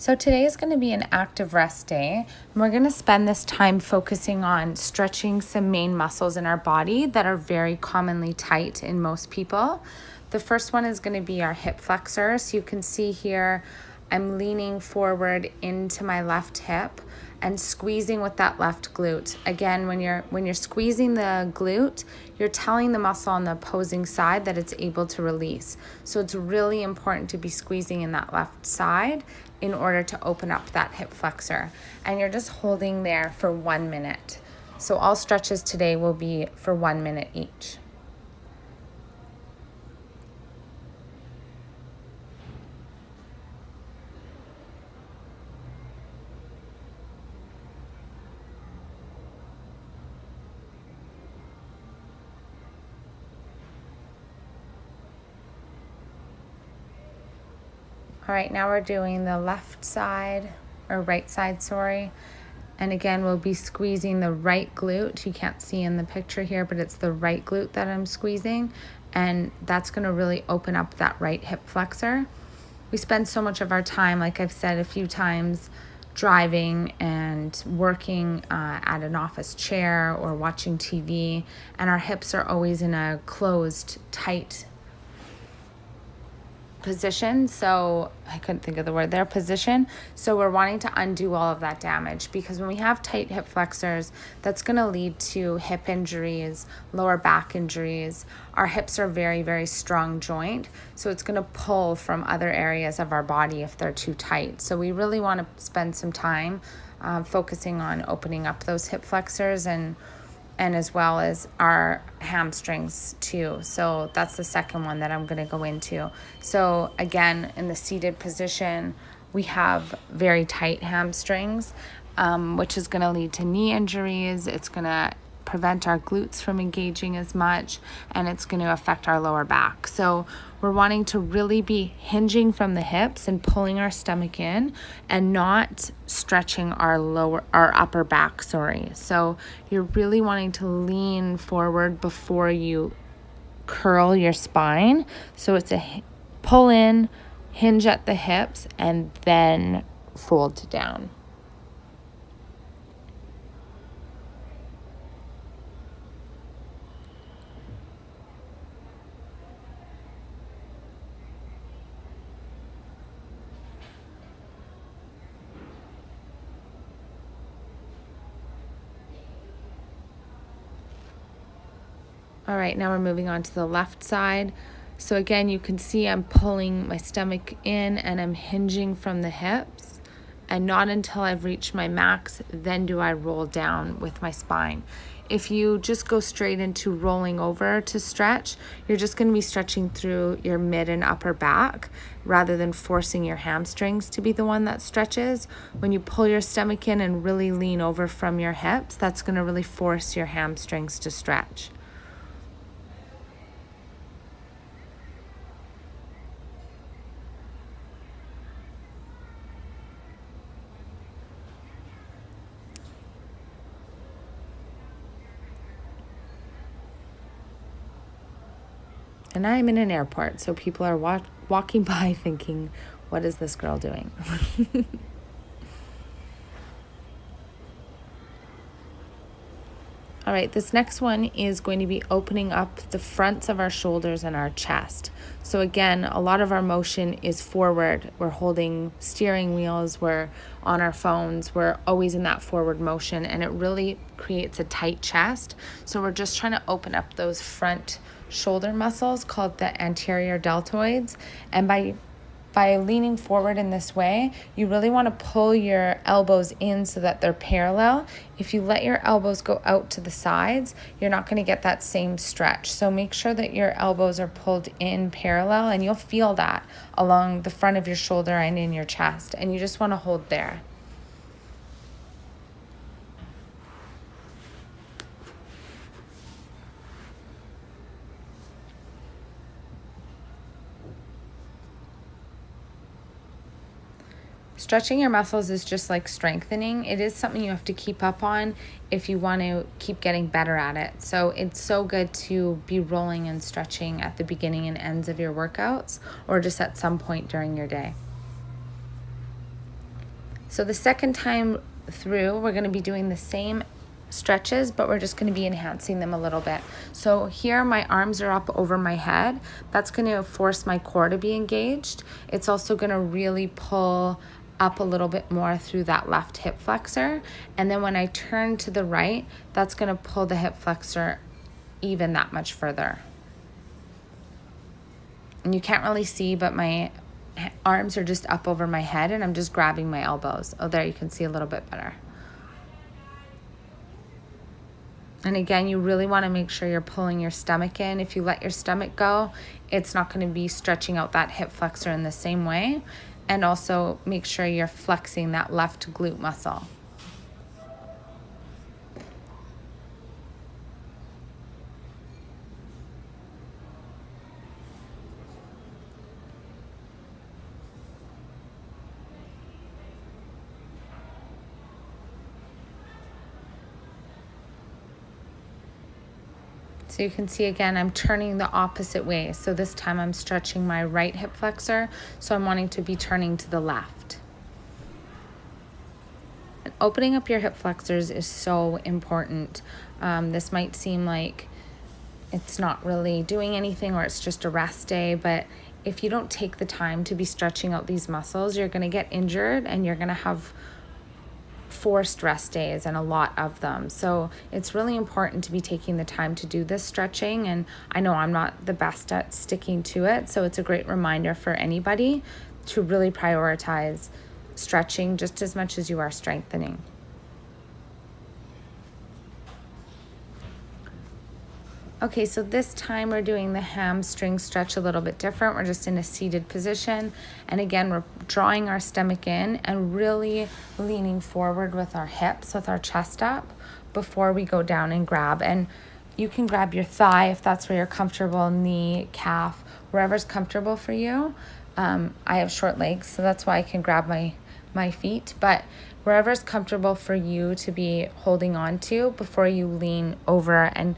So today is going to be an active rest day, and we're going to spend this time focusing on stretching some main muscles in our body that are very commonly tight in most people. The first one is going to be our hip flexor. So you can see here, I'm leaning forward into my left hip and squeezing with that left glute. Again, when you're squeezing the glute, you're telling the muscle on the opposing side that it's able to release. So it's really important to be squeezing in that left side in order to open up that hip flexor. And you're just holding there for 1 minute. So all stretches today will be for 1 minute each. All right, now we're doing the left side, or right side, sorry. And again, we'll be squeezing the right glute. You can't see in the picture here, but it's the right glute that I'm squeezing. And that's gonna really open up that right hip flexor. We spend so much of our time, like I've said a few times, driving and working at an office chair or watching TV, and our hips are always in a closed, tight position. So I couldn't think of the word there, position. So we're wanting to undo all of that damage, because when we have tight hip flexors, that's going to lead to hip injuries, lower back injuries. Our hips are very, very strong joint. So it's going to pull from other areas of our body if they're too tight. So we really want to spend some time focusing on opening up those hip flexors and as well as our hamstrings too. So that's the second one that I'm going to go into. So again, in the seated position, we have very tight hamstrings, which is going to lead to knee injuries. It's going to prevent our glutes from engaging as much, and it's going to affect our lower back. So we're wanting to really be hinging from the hips and pulling our stomach in, and not stretching our upper back, So you're really wanting to lean forward before you curl your spine. So it's a pull in, hinge at the hips, and then fold down. All right, now we're moving on to the left side. So again, you can see I'm pulling my stomach in and I'm hinging from the hips, and not until I've reached my max, then do I roll down with my spine. If you just go straight into rolling over to stretch, you're just going to be stretching through your mid and upper back rather than forcing your hamstrings to be the one that stretches. When you pull your stomach in and really lean over from your hips, that's going to really force your hamstrings to stretch. And I'm in an airport, so people are walking by thinking, what is this girl doing? All right, this next one is going to be opening up the fronts of our shoulders and our chest. So again, a lot of our motion is forward. We're holding steering wheels, we're on our phones, we're always in that forward motion, and it really creates a tight chest. So we're just trying to open up those front shoulder muscles called the anterior deltoids. And by leaning forward in this way, you really want to pull your elbows in so that they're parallel. If you let your elbows go out to the sides, you're not going to get that same stretch. So make sure that your elbows are pulled in parallel, and you'll feel that along the front of your shoulder and in your chest. And you just want to hold there. Stretching your muscles is just like strengthening. It is something you have to keep up on if you want to keep getting better at it. So it's so good to be rolling and stretching at the beginning and ends of your workouts, or just at some point during your day. So the second time through, we're going to be doing the same stretches, but we're just going to be enhancing them a little bit. So here my arms are up over my head. That's going to force my core to be engaged. It's also going to really pull up a little bit more through that left hip flexor. And then when I turn to the right, that's going to pull the hip flexor even that much further. And you can't really see, but my arms are just up over my head and I'm just grabbing my elbows. Oh, there you can see a little bit better. And again, you really want to make sure you're pulling your stomach in. If you let your stomach go, it's not going to be stretching out that hip flexor in the same way. And also make sure you're flexing that left glute muscle. So you can see again, I'm turning the opposite way. So this time I'm stretching my right hip flexor. So I'm wanting to be turning to the left. And opening up your hip flexors is so important. This might seem like it's not really doing anything or it's just a rest day, but if you don't take the time to be stretching out these muscles, you're going to get injured and you're going to have forced rest days and a lot of them. So it's really important to be taking the time to do this stretching, and I know I'm not the best at sticking to it, so it's a great reminder for anybody to really prioritize stretching just as much as you are strengthening. Okay, so this time we're doing the hamstring stretch a little bit different. We're just in a seated position. And again, we're drawing our stomach in and really leaning forward with our hips, with our chest up before we go down and grab. And you can grab your thigh if that's where you're comfortable, knee, calf, wherever's comfortable for you. I have short legs, so that's why I can grab my feet. But wherever's comfortable for you to be holding on to before you lean over and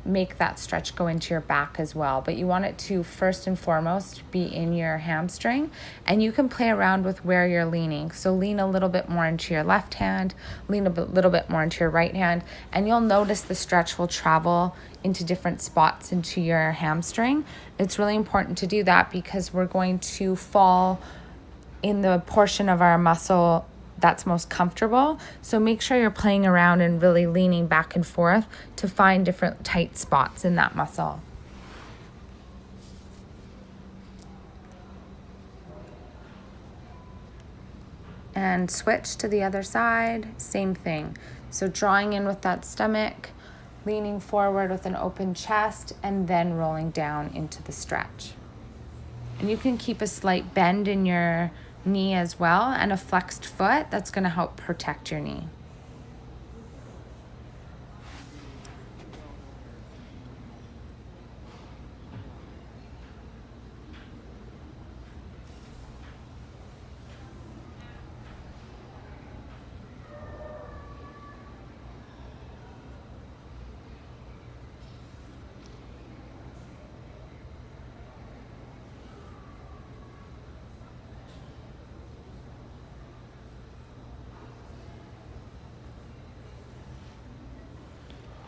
make that stretch go into your back as well. But you want it to first and foremost be in your hamstring, and you can play around with where you're leaning. So lean a little bit more into your left hand, lean a little bit more into your right hand, and you'll notice the stretch will travel into different spots into your hamstring. It's really important to do that because we're going to fall in the portion of our muscle that's most comfortable. So make sure you're playing around and really leaning back and forth to find different tight spots in that muscle. And switch to the other side, same thing. So drawing in with that stomach, leaning forward with an open chest, and then rolling down into the stretch. And you can keep a slight bend in your knee as well, and a flexed foot. That's going to help protect your knee.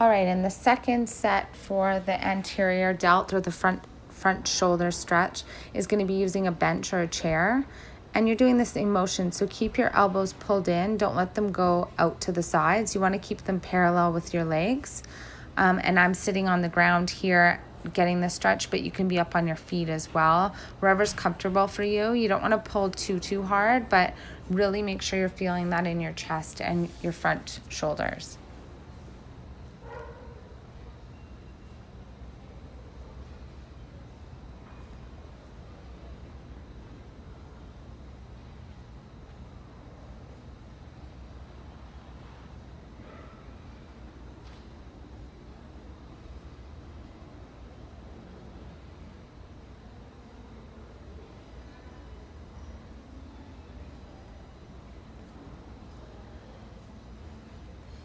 All right, and the second set for the anterior delt or the front shoulder stretch is going to be using a bench or a chair. And you're doing the same motion, so keep your elbows pulled in. Don't let them go out to the sides. You want to keep them parallel with your legs. And I'm sitting on the ground here getting the stretch, but you can be up on your feet as well. Wherever's comfortable for you. You don't want to pull too hard, but really make sure you're feeling that in your chest and your front shoulders.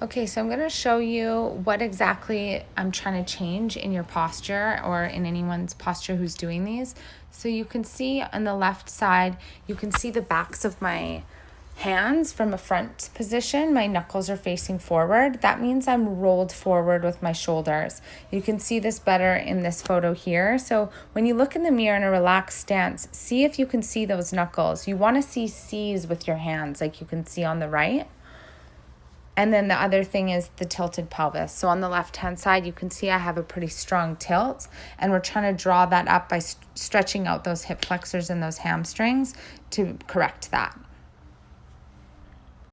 Okay, so I'm going to show you what exactly I'm trying to change in your posture or in anyone's posture who's doing these. So you can see on the left side, you can see the backs of my hands from a front position, my knuckles are facing forward. That means I'm rolled forward with my shoulders. You can see this better in this photo here. So when you look in the mirror in a relaxed stance, see if you can see those knuckles. You want to see C's with your hands, like you can see on the right. And then the other thing is the tilted pelvis. So on the left-hand side, you can see I have a pretty strong tilt, and we're trying to draw that up by stretching out those hip flexors and those hamstrings to correct that.